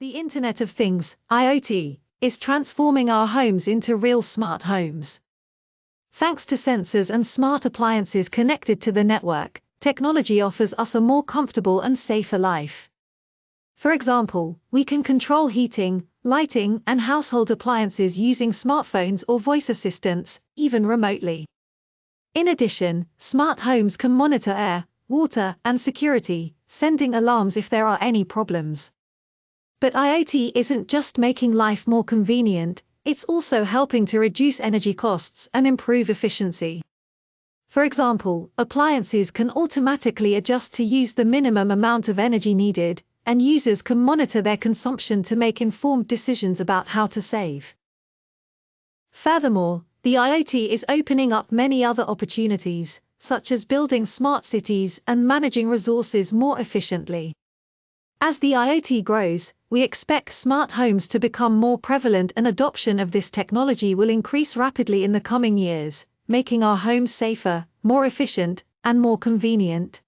The Internet of Things, IoT, is transforming our homes into real smart homes. Thanks to sensors and smart appliances connected to the network, technology offers us a more comfortable and safer life. For example, we can control heating, lighting, and household appliances using smartphones or voice assistants, even remotely. In addition, smart homes can monitor air, water, and security, sending alarms if there are any problems. But IoT isn't just making life more convenient, it's also helping to reduce energy costs and improve efficiency. For example, appliances can automatically adjust to use the minimum amount of energy needed, and users can monitor their consumption to make informed decisions about how to save. Furthermore, the IoT is opening up many other opportunities, such as building smart cities and managing resources more efficiently. As the IoT grows, we expect smart homes to become more prevalent, and adoption of this technology will increase rapidly in the coming years, making our homes safer, more efficient, and more convenient.